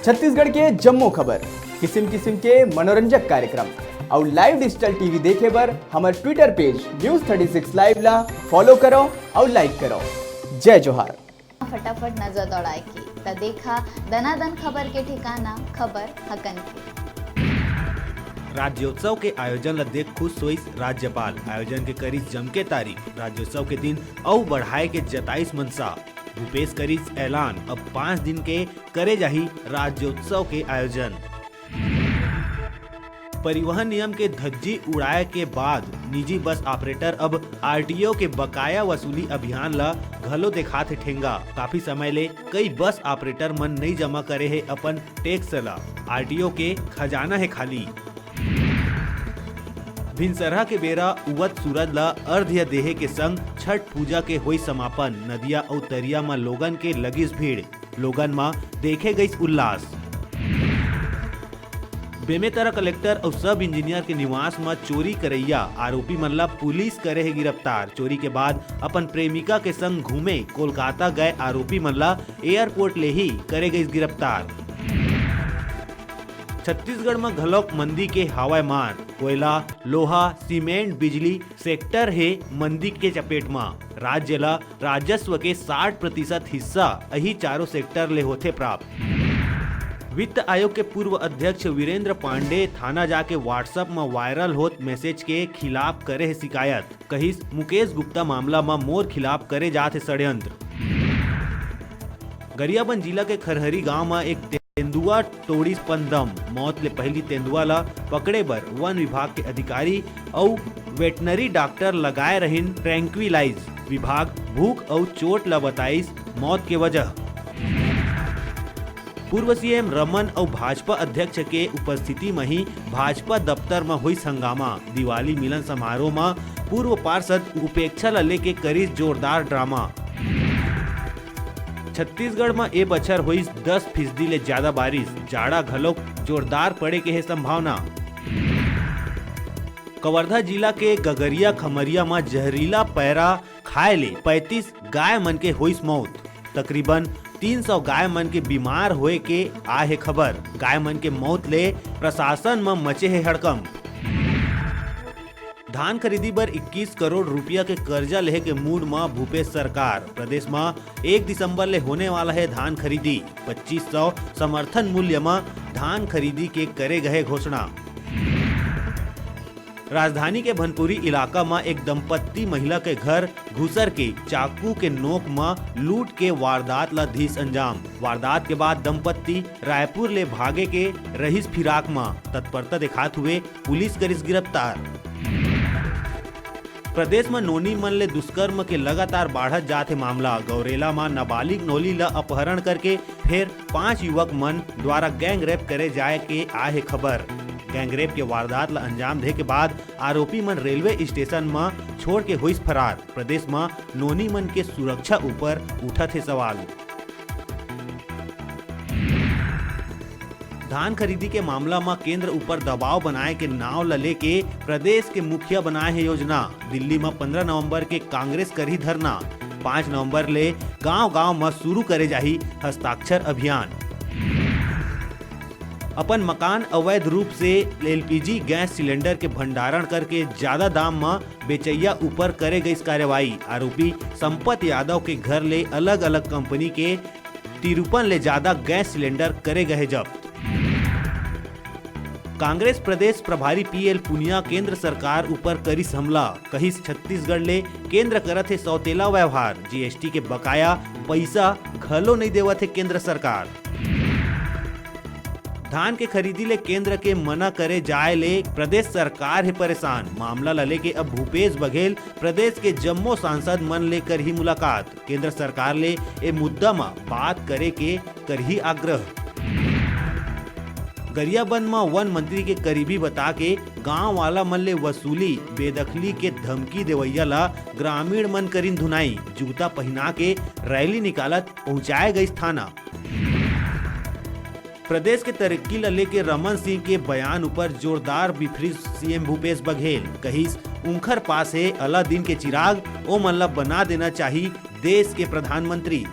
छत्तीसगढ़ के जम्मो खबर, किस्म किस्म के मनोरंजक कार्यक्रम और लाइव डिजिटल टीवी देखे बर हमारे ट्विटर पेज News36 लाइव ला फॉलो करो और लाइक करो। जय जोहार। फटाफट नजर दौड़ाए की त देखा दनादन खबर के ठिकाना खबर हकन की। राज्योत्सव के आयोजन ला देख खुश हुई राज्यपाल। आयोजन के करीस जम के तारीख। राज्योत्सव के दिन और बढ़ाए के जताईस मनसा। भूपेश करीस ऐलान, अब 5 दिन के करे जाही राज्योत्सव के आयोजन। परिवहन नियम के धज्जी उड़ाए के बाद निजी बस ऑपरेटर अब आरटीओ के बकाया वसूली अभियान ला घलो दिखाते ठेंगा। काफी समय ले कई बस ऑपरेटर मन नहीं जमा करे है अपन टैक्स ला। आरटीओ के खजाना है खाली। भिनसरहा के बेरा उवत सूरज ला अर्घ्य देहे के संग छठ पूजा के होई समापन। नदिया और तरिया में लोगन के लगिस भीड़। लोगन में देखे गई उल्लास। बेमेतरा कलेक्टर और सब इंजीनियर के निवास में चोरी करैया आरोपी मन ला पुलिस करे है गिरफ्तार। चोरी के बाद अपन प्रेमिका के संग घूमे कोलकाता गए आरोपी मन ला एयरपोर्ट ले ही करे गई गिरफ्तार। छत्तीसगढ़ में घलोक मंदी के हवाए मार। कोयला, लोहा, सीमेंट, बिजली सेक्टर है मंदी के चपेट में। राज्य ला राजस्व के 60% हिस्सा यही चारों सेक्टर ले होते प्राप्त। वित्त आयोग के पूर्व अध्यक्ष वीरेंद्र पांडे थाना जाके व्हाट्सएप में वायरल होत मैसेज के खिलाफ करे है शिकायत। कहिस मुकेश गुप्ता मामला में मोर खिलाफ करे जाते षड्यंत्र। गरियाबंद जिला के खरहरी गांव में एक तेंदुआ तोड़ीस पंदम। मौत ले पहली तेंदुआ ला पकड़े बर वन विभाग के अधिकारी और वेटनरी डॉक्टर लगाए रहिन ट्रैंक्विलाइज। विभाग भूख और चोट ला बताइस मौत के वजह। पूर्व सीएम रमन और भाजपा अध्यक्ष के उपस्थिति में ही भाजपा दफ्तर में हुई हंगामा। दिवाली मिलन समारोह में पूर्व पार्षद उपेक्षा ला लेके करीस जोरदार ड्रामा। छत्तीसगढ़ में ए बछर हुई 10% ले ज्यादा बारिश। जाड़ा घलोक जोरदार पड़े के है संभावना। कवर्धा जिला के गगरिया खमरिया में जहरीला पैरा खाए ले 35 गाय मन के हुई मौत। तकरीबन 300 गाय मन के बीमार होए के आ है खबर। गाय मन के मौत ले प्रशासन में मचे है हड़कंप। धान खरीदी बर 21 करोड़ रुपया के कर्जा लेहे के मूड में भूपेश सरकार। प्रदेश में 1 दिसंबर ले होने वाला है धान खरीदी। 2500 समर्थन मूल्य में धान खरीदी के करे गए घोषणा। राजधानी के भनपुरी इलाका में एक दंपत्ति महिला के घर घुसर के चाकू के नोक में लूट के वारदात ला धीस अंजाम। वारदात के बाद दंपत्ति रायपुर ले भागे के रहीस फिराक में। तत्परता दिखात हुए पुलिस करिस गिरफ्तार। प्रदेश में नोनी मन ले दुष्कर्म के लगातार बढ़त जाते मामला। गौरेला में नाबालिग नोली ला अपहरण करके फिर 5 युवक मन द्वारा गैंग रेप करे जाए के आहे खबर। गैंग रेप के वारदात ला अंजाम दे के बाद आरोपी मन रेलवे स्टेशन में छोड़ के हुई फरार। प्रदेश में नोनी मन के सुरक्षा ऊपर उठत है सवाल। धान खरीदी के मामला में केंद्र ऊपर दबाव बनाए के नाव ला लेके प्रदेश के मुखिया बनाए है योजना। दिल्ली में 15 नवंबर के कांग्रेस करी धरना। 5 नवंबर ले गांव-गांव में शुरू करे जाही हस्ताक्षर अभियान। अपन मकान अवैध रूप से एलपीजी गैस सिलेंडर के भंडारण करके ज्यादा दाम में बेचैया ऊपर करे गई कार्रवाई। आरोपी संपत यादव के घर ले अलग अलग कंपनी के 53 ले ज्यादा गैस सिलेंडर करे गए जब्त। कांग्रेस प्रदेश प्रभारी पीएल पुनिया केंद्र सरकार ऊपर करिस हमला। कहिस छत्तीसगढ़ ले केंद्र करत है सौतेला व्यवहार। जीएसटी के बकाया पैसा घलो नहीं देवत है केंद्र सरकार। धान के खरीदी ले केंद्र के मना करे जाए ले प्रदेश सरकार है परेशान। मामला ला लेके अब भूपेश बघेल प्रदेश के जम्मो सांसद मन लेकर ही मुलाकात। केंद्र सरकार ले ए मुद्दा में बात करे के करही आग्रह। गरियाबंद में वन मंत्री के करीबी बता के गांव वाला मन ले वसूली बेदखली के धमकी देवैया ला ग्रामीण मन करीन धुनाई। जूता पहना के रैली निकालत पहुंचाए गई थाना। प्रदेश के तरक्की ला लेके रमन सिंह के बयान ऊपर जोरदार बिफरी सीएम भूपेश बघेल। कहिस उनखर पास है अलादीन के चिराग, ओ मन ला बना देना चाहिए देश के प्रधानमंत्री।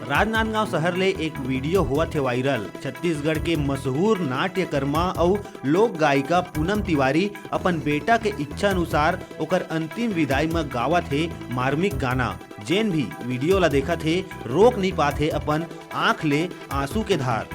राजनांदगांव शहर ले एक वीडियो हुआ थे वायरल। छत्तीसगढ़ के मशहूर नाट्यकर्मा और लोक गायिका पूनम तिवारी अपन बेटा के इच्छा अनुसार ओकर अंतिम विदाई में गावा थे मार्मिक गाना। जेन भी वीडियो ला देखा थे रोक नहीं पाते अपन आँख ले आंसू के धार।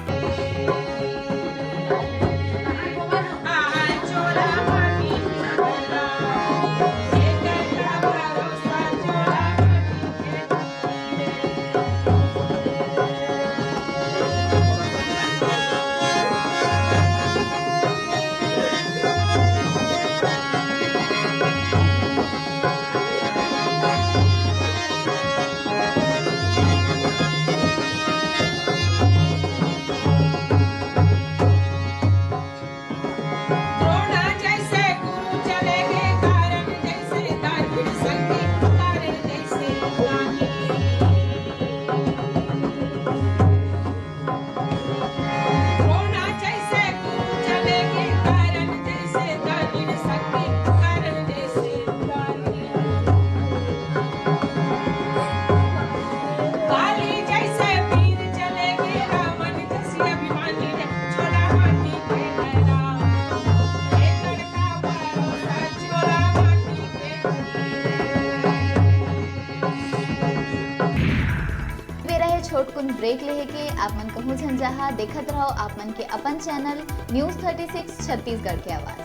छोटकुन ब्रेक लेहे के आप मन कहूँ झंझाहा देखत रहो आप मन के अपन चैनल न्यूज़ 36 छत्तीसगढ़ के आवाज।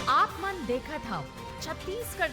आप मन देखत हव छत्तीसगढ़ के